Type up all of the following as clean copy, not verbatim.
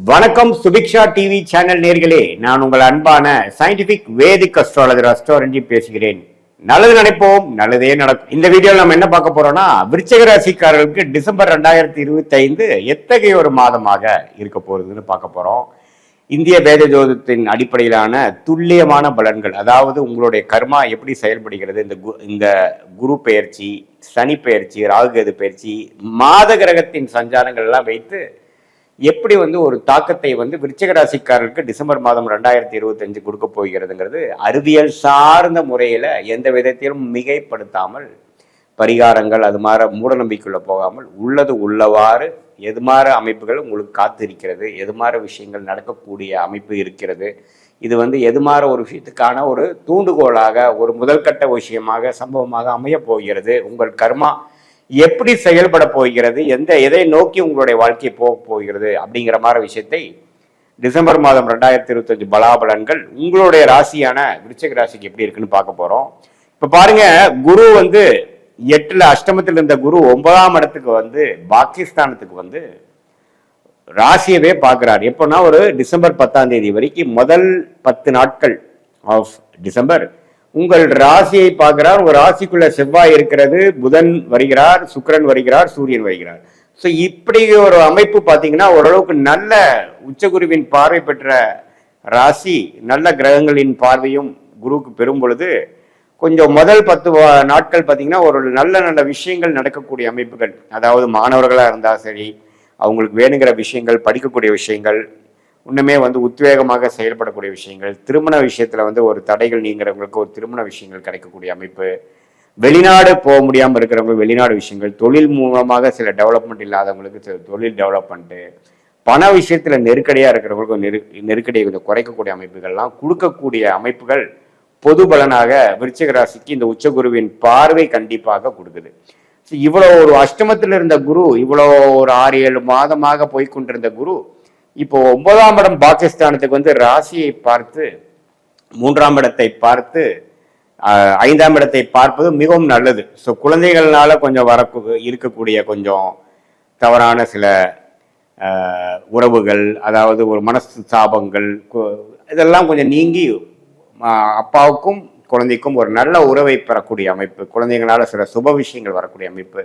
வணக்கம் Subiksha TV channel நேர்களே, நான் உங்கள் அன்பான சயின்டிபிக் வேதிக் அஸ்ட்ராலஜர் அஸ்ட்ரோரஞ்சி பேசுகிறேன். நல்லது நினைப்போம், நல்லதே நடக்கும். இந்த வீடியோவில் நம்ம என்ன பார்க்க போறோம்னா, விருச்சிக ராசிக்காரர்களுக்கு டிசம்பர் 2025 எத்தகைய ஒரு மாதமாக இருக்க போறதுன்னு பார்க்க போறோம். இந்திய வேத ஜோதிடத்தின் அடிப்படையிலான துல்லியமான பலன்கள், அதாவது உங்களுடைய கர்மா எப்படி செயல்படுகிறது, இந்த குரு பெயர்ச்சி, சனி பெயர்ச்சி, ராகுகேது பெயர்ச்சி, மாத கிரகத்தின் சஞ்சாரங்கள் எல்லாம் வைத்து எப்படி ஒரு தாக்கத்தை விருச்சிக ராசிக்காரர்களுக்கு டிசம்பர் மாதம் 2025 கொடுக்க போகிறதுங்கிறது அறிவியல் சார்ந்த முறையில எந்த விதத்திலும் மிகைப்படுத்தாமல், பரிகாரங்கள் அது மாதிரி மூட நம்பிக்கைக்குள்ள போகாமல் உள்ளது உள்ளவாறு எது மாதிரி அமைப்புகள் உங்களுக்கு காத்து இருக்கிறது, எது மாதிரி விஷயங்கள் நடக்கக்கூடிய அமைப்பு இருக்கிறது, இது எது மாதிரி ஒரு விஷயத்துக்கான ஒரு தூண்டுகோலாக ஒரு முதல்கட்ட விஷயமாக சம்பவமாக அமைய போகிறது, உங்கள் கர்மா எப்படி செயல்பட போகிறது, எதை நோக்கி உங்களுடைய வாழ்க்கை போக போகிறது அப்படிங்கிற மாதிரி விஷயத்தை டிசம்பர் மாதம் 2025 பலாபலன்கள் உங்களுடைய ராசியான விருச்சிக ராசிக்கு எப்படி இருக்குன்னு பார்க்க போறோம். இப்ப பாருங்க, குரு 8ல அஷ்டமத்தில் இருந்த குரு 9ஆம் இடத்துக்கு பாகிஸ்தானத்துக்கு ராசியவே பார்க்கிறார். எப்பன்னா ஒரு டிசம்பர் 10ஆம் தேதி வரைக்கும் முதல் 10 நாட்கள் ஆஃப் டிசம்பர் உங்கள் ராசியை பார்க்கிறார். ஒரு ராசிக்குள்ள செவ்வாய் இருக்கிறது, புதன் வருகிறார், சுக்கிரன் வருகிறார், சூரியன் வருகிறார். ஸோ இப்படி ஒரு அமைப்பு பார்த்தீங்கன்னா ஓரளவுக்கு நல்ல உச்சகுருவின் பார்வை பெற்ற ராசி, நல்ல கிரகங்களின் பார்வையும் குருவுக்கு பெறும் பொழுது கொஞ்சம் முதல் 10 நாட்கள் பார்த்தீங்கன்னா ஒரு நல்ல நல்ல விஷயங்கள் நடக்கக்கூடிய அமைப்புகள், அதாவது மாணவர்களாக இருந்தால் சரி, அவங்களுக்கு வேணுங்கிற விஷயங்கள், படிக்கக்கூடிய விஷயங்கள், இன்னுமே உத்வேகமாக செயல்படக்கூடிய விஷயங்கள், திருமண விஷயத்துல ஒரு தடைகள் நீங்கிறவங்களுக்கு ஒரு திருமண விஷயங்கள் கிடைக்கக்கூடிய அமைப்பு, வெளிநாடு போக முடியாமல் இருக்கிறவங்க வெளிநாடு விஷயங்கள், தொழில் மூலமாக சில டெவலப்மெண்ட் இல்லாதவங்களுக்கு சில தொழில் டெவலப்மெண்ட்டு, பண விஷயத்துல நெருக்கடியா இருக்கிறவங்களுக்கு நெருக்கடியை கொஞ்சம் குறைக்கக்கூடிய அமைப்புகள்லாம் கொடுக்கக்கூடிய அமைப்புகள் பொது பலனாக விருச்சிக ராசிக்கு இந்த உச்சகுருவின் பார்வை கண்டிப்பாக கொடுக்குது. இவ்வளோ ஒரு அஷ்டமத்தில் இருந்த குரு, இவ்வளோ ஒரு 6-7 மாதமாக போய்கொண்டிருந்த குரு இப்போ 9ஆம் இடம் பாகிஸ்தானத்துக்கு ராசியை பார்த்து 3ஆம் இடத்தை பார்த்து 5ஆம் இடத்தை பார்ப்பது மிகவும் நல்லது. ஸோ குழந்தைகள்னால கொஞ்சம் இருக்கக்கூடிய கொஞ்சம் தவறான சில உறவுகள், அதாவது ஒரு மனசு சாபங்கள், இதெல்லாம் கொஞ்சம் நீங்கி அப்பாவுக்கும் குழந்தைக்கும் ஒரு நல்ல உறவை பெறக்கூடிய அமைப்பு, குழந்தைங்களால சில சுப விஷயங்கள் வரக்கூடிய அமைப்பு,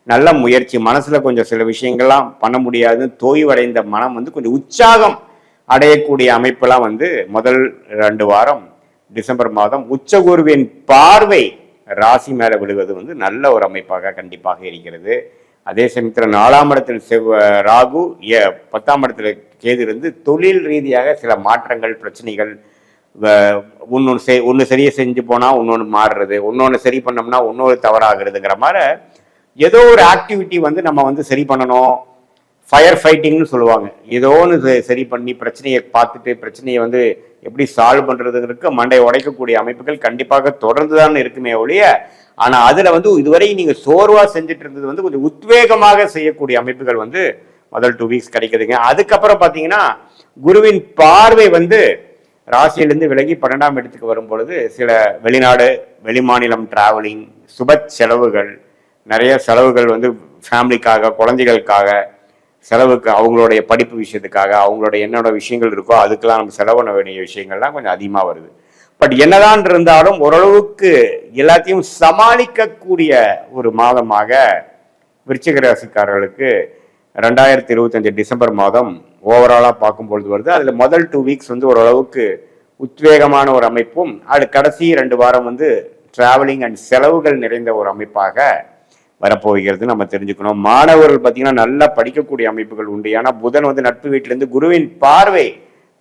நல்ல முயற்சி, மனசுல கொஞ்சம் சில விஷயங்கள்லாம் பண்ண முடியாது தோய்வடைந்த மனம் கொஞ்சம் உற்சாகம் அடையக்கூடிய அமைப்பெல்லாம் முதல் 2 வாரம் டிசம்பர் மாதம் உச்சகுருவின் பார்வை ராசி மேல விழுவது நல்ல ஒரு அமைப்பாக கண்டிப்பாக இருக்கிறது. அதே சமயத்தில் 4ஆம் இடத்தில் ராகு, 10ஆம் இடத்துல கேது இருந்து தொழில் ரீதியாக சில மாற்றங்கள், பிரச்சனைகள், ஒன்று சரியை செஞ்சு போனா இன்னொன்று மாறுறது, இன்னொன்று சரி பண்ணோம்னா இன்னொரு தவறாகிறதுங்கிற மாதிரி ஏதோ ஒரு ஆக்டிவிட்டி நம்ம சரி பண்ணணும். ஃபயர் ஃபைட்டிங்னு சொல்லுவாங்க. ஏதோ ஒன்று சரி பண்ணி பிரச்சனையை பார்த்துட்டு பிரச்சனையை எப்படி சால்வ் பண்றதுக்கு மண்டையை உடைக்கக்கூடிய அமைப்புகள் கண்டிப்பாக தொடர்ந்து தான் இருக்குமே ஒழிய, ஆனா அதுல இதுவரை நீங்க சோர்வா செஞ்சுட்டு இருந்தது கொஞ்சம் உத்வேகமாக செய்யக்கூடிய அமைப்புகள் முதல் 2 வீக்ஸ் கிடைக்குதுங்க. அதுக்கப்புறம் பாத்தீங்கன்னா குருவின் பார்வை ராசியிலிருந்து விலகி 12ஆம் இடத்துக்கு வரும் பொழுது சில வெளிநாடு, வெளிமாநிலம் டிராவலிங், சுப செலவுகள், நிறைய செலவுகள் ஃபேமிலிக்காக, குழந்தைகளுக்காக செலவுக்கு, அவங்களுடைய படிப்பு விஷயத்துக்காக, அவங்களோட என்னோட விஷயங்கள் இருக்கோ அதுக்கெல்லாம் நம்ம செலவு பண்ண வேண்டிய விஷயங்கள்லாம் கொஞ்சம் அதிகமாக வருது. பட் என்னதான் இருந்தாலும் ஓரளவுக்கு எல்லாத்தையும் சமாளிக்கக்கூடிய ஒரு மாதமாக விருச்சிக ராசிக்காரர்களுக்கு 2025 டிசம்பர் மாதம் ஓவராலாக பார்க்கும்பொழுது வருது. அதில் முதல் 2 வீக்ஸ் ஓரளவுக்கு உத்வேகமான ஒரு அமைப்பும், அது கடைசி 2 வாரம் டிராவலிங் அண்ட் செலவுகள் நிறைந்த ஒரு அமைப்பாக வரப்போகிறது நம்ம தெரிஞ்சுக்கணும். மாணவர்கள் பார்த்தீங்கன்னா நல்லா படிக்கக்கூடிய அமைப்புகள் உண்டு. ஏன்னா புதன் நட்பு வீட்டிலேருந்து குருவின் பார்வை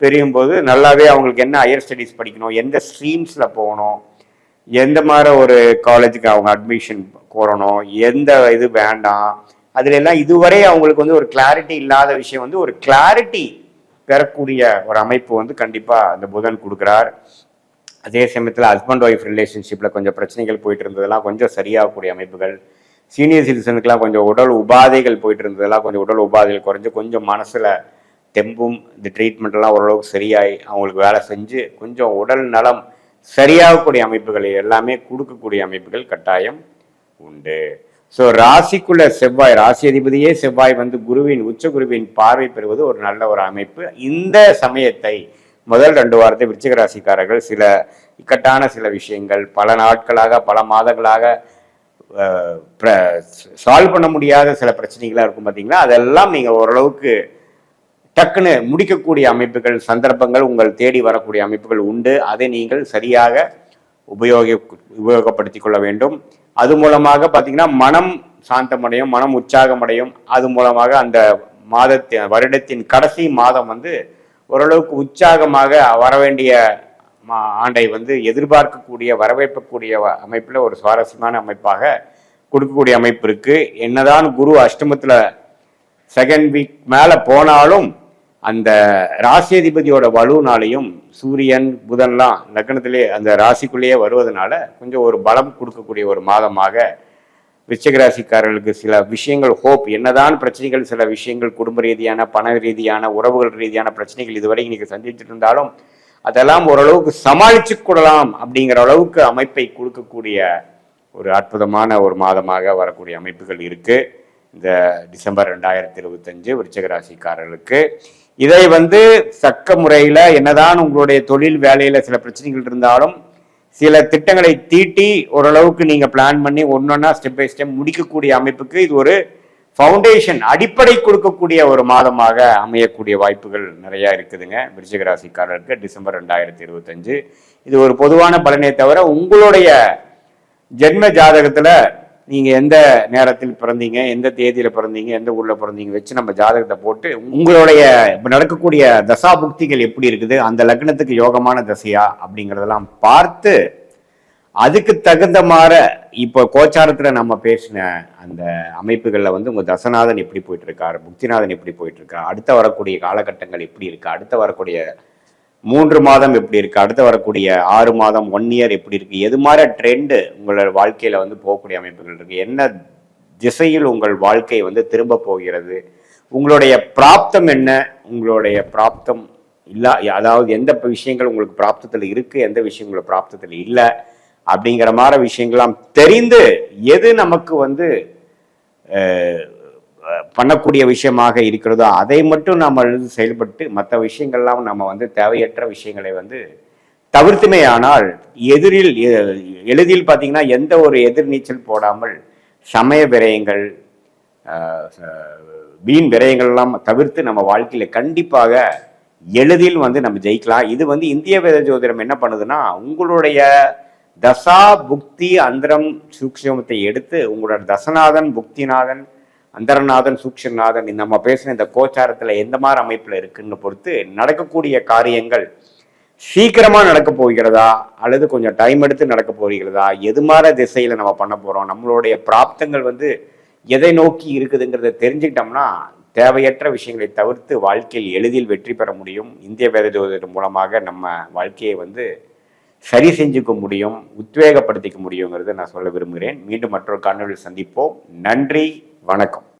பெரியும் போது நல்லாவே அவங்களுக்கு என்ன ஹையர் ஸ்டடீஸ் படிக்கணும், எந்த ஸ்ட்ரீம்ஸ்ல போகணும், எந்த மாதிரி ஒரு காலேஜுக்கு அவங்க அட்மிஷன் கோரணும், எந்த இது வேண்டாம், அதுல எல்லாம் இதுவரை அவங்களுக்கு ஒரு கிளாரிட்டி இல்லாத விஷயம் ஒரு கிளாரிட்டி பெறக்கூடிய ஒரு அமைப்பு கண்டிப்பா அந்த புதன் கொடுக்குறார். அதே சமயத்தில் ஹஸ்பண்ட் ஒய்ஃப் ரிலேஷன்ஷிப்ல கொஞ்சம் பிரச்சனைகள் போயிட்டு இருந்ததெல்லாம் கொஞ்சம் சரியாகக்கூடிய அமைப்புகள், சீனியர் சிட்டிசனுக்குலாம் கொஞ்சம் உடல் உபாதைகள் போயிட்டு இருந்ததெல்லாம் கொஞ்சம் உடல் உபாதைகள் குறைஞ்சு கொஞ்சம் மனசுல தெம்பும், இந்த ட்ரீட்மெண்ட் எல்லாம் ஓரளவுக்கு சரியாகி அவங்களுக்கு வேலை செஞ்சு கொஞ்சம் உடல் நலம் சரியாகக்கூடிய அமைப்புகள் எல்லாமே கொடுக்கக்கூடிய அமைப்புகள் கட்டாயம் உண்டு. ஸோ ராசிக்குள்ள செவ்வாய், ராசி அதிபதியே செவ்வாய் வந்து குருவின் உச்ச குருவின் பார்வை பெறுவது ஒரு நல்ல ஒரு அமைப்பு. இந்த சமயத்தை முதல் 2 வாரத்தை விருச்சிக ராசிக்காரர்கள் சில இக்கட்டான சில விஷயங்கள், பல நாட்களாக பல மாதங்களாக சால்வ் பண்ண முடியாத சில பிரச்சனைகளா இருக்கும் பார்த்தீங்களா, அதெல்லாம் நீங்கள் ஓரளவுக்கு டக்குன்னு முடிக்கக்கூடிய அமைப்புகள், சந்தர்ப்பங்கள் உங்கள் தேடி வரக்கூடிய அமைப்புகள் உண்டு. அதை நீங்கள் சரியாக உபயோகப்படுத்திக் கொள்ள வேண்டும். அது மூலமாக பார்த்தீங்கன்னா மனம் சாந்தமடையும், மனம் உற்சாகமடையும். அது மூலமாக அந்த வருடத்தின் கடைசி மாதம் வந்து ஓரளவுக்கு உற்சாகமாக வரவேண்டிய ஆண்டை வந்து எதிர்பார்க்கக்கூடிய வரவேற்கக்கூடிய அமைப்பில் ஒரு சுவாரஸ்யமான அமைப்பாக கொடுக்கக்கூடிய அமைப்பு இருக்கு. என்னதான் குரு அஷ்டமத்தில் செகண்ட் வீக் மேலே போனாலும் அந்த ராசி அதிபதியோட வலுனாலையும் சூரியன் புதன்லாம் லக்னத்திலே அந்த ராசிக்குள்ளேயே வருவதனால கொஞ்சம் ஒரு பலம் கொடுக்கக்கூடிய ஒரு மாதமாக விருச்சிக ராசிக்காரர்களுக்கு சில விஷயங்கள் ஹோப், என்னதான் பிரச்சனைகள், சில விஷயங்கள் குடும்ப ரீதியான, பண ரீதியான, உறவுகள் ரீதியான பிரச்சனைகள் இதுவரை இன்னைக்கு சந்திச்சுட்டு இருந்தாலும் அதெல்லாம் ஓரளவுக்கு சமாளிச்சு கொள்ளலாம் அப்படிங்கிற அளவுக்கு அமைப்பை கொடுக்கக்கூடிய ஒரு அற்புதமான ஒரு மாதமாக வரக்கூடிய அமைப்புகள் இருக்கு இந்த டிசம்பர் 2025 விருச்சிக ராசிக்காரர்களுக்கு. இதை வந்து தக்க முறையில என்னதான் உங்களுடைய தொழில் வேலையில சில பிரச்சனைகள் இருந்தாலும் சில திட்டங்களை தீட்டி ஓரளவுக்கு நீங்க பிளான் பண்ணி ஒன்னொன்னா ஸ்டெப் பை ஸ்டெப் முடிக்கக்கூடிய அமைப்புக்கு இது ஒரு ஃபவுண்டேஷன், அடிப்படை கொடுக்கக்கூடிய ஒரு மாதமாக அமையக்கூடிய வாய்ப்புகள் நிறைய இருக்குதுங்க விருச்சிக ராசிக்காரருக்கு டிசம்பர் 2025. இது ஒரு பொதுவான பலனே தவிர உங்களுடைய ஜென்ம ஜாதகத்துல நீங்க எந்த நேரத்தில் பிறந்தீங்க, எந்த தேதியில பிறந்தீங்க, எந்த ஊர்ல பிறந்தீங்க வச்சு நம்ம ஜாதகத்தை போட்டு உங்களுடைய நடக்கக்கூடிய தசா புக்திகள் எப்படி இருக்குது, அந்த லக்னத்துக்கு யோகமான தசையா அப்படிங்கிறதெல்லாம் பார்த்து அதுக்கு தகுந்த மாதிரி இப்போ கோச்சாரத்துல நம்ம பேசின அந்த அமைப்புகள்ல வந்து உங்க தசநாதன் எப்படி போயிட்டு இருக்காரு, புக்திநாதன் எப்படி போயிட்டு இருக்காரு, அடுத்த வரக்கூடிய காலகட்டங்கள் எப்படி இருக்கு, அடுத்த வரக்கூடிய 3 மாதம் எப்படி இருக்கு, அடுத்து வரக்கூடிய 6 மாதம் 1 இயர் எப்படி இருக்கு, எது மாதிரி ட்ரெண்டு உங்களோட வாழ்க்கையில வந்து போகக்கூடிய அமைப்புகள் இருக்கு, என்ன திசையில் உங்கள் வாழ்க்கை வந்து திரும்ப போகிறது, உங்களுடைய பிராப்தம் என்ன, உங்களுடைய பிராப்தம் இல்ல, அதாவது எந்த விஷயங்கள் உங்களுக்கு பிராப்தத்தில் இருக்கு, எந்த விஷயம் உங்களுக்கு பிராப்தத்தில் இல்லை அப்படிங்கிற மாதிரி விஷயங்கள்லாம் தெரிந்து எது நமக்கு வந்து பண்ணக்கூடிய விஷயமாக இருக்கிறதோ அதை மட்டும் நம்ம செயல்பட்டு மற்ற விஷயங்கள்லாம் நம்ம வந்து தேவையற்ற விஷயங்களை வந்து தவிர்த்துமே. ஆனால் எளிதில் பார்த்தீங்கன்னா எந்த ஒரு எதிர்நீச்சல் போடாமல் சமய விரயங்கள், வீண் விரயங்கள் எல்லாம் தவிர்த்து நம்ம வாழ்க்கையில கண்டிப்பாக எளிதில் வந்து நம்ம ஜெயிக்கலாம். இது வந்து இந்திய வேத ஜோதிடம் என்ன பண்ணுதுன்னா உங்களுடைய தசா புக்தி அந்தரம் சூக்ஷ்மத்தை எடுத்து உங்களோட தசநாதன், புக்திநாதன், அந்தரநாதன், சூக்ஷநாதன் நம்ம பேசுன இந்த கோச்சாரத்துல எந்த மாதிரி அமைப்புல இருக்குன்னு பொறுத்து நடக்கக்கூடிய காரியங்கள் சீக்கிரமா நடக்க போகிறதா அல்லது கொஞ்சம் டைம் எடுத்து நடக்க போகிறதா, எது மாதிரி திசையில நம்ம பண்ண போறோம், நம்மளுடைய பிராப்தங்கள் வந்து எதை நோக்கி இருக்குதுங்கிறத தெரிஞ்சுக்கிட்டோம்னா தேவையற்ற விஷயங்களை தவிர்த்து வாழ்க்கையில் எளிதில் வெற்றி பெற முடியும். இந்திய வேத ஜோதிடம் மூலமாக நம்ம வாழ்க்கையை வந்து சரி செஞ்சுக்க முடியும், உத்வேகப்படுத்திக்க முடியுங்கிறத நான் சொல்ல விரும்புகிறேன். மீண்டும் மற்றொரு காணொலியில் சந்திப்போம். நன்றி, வணக்கம்.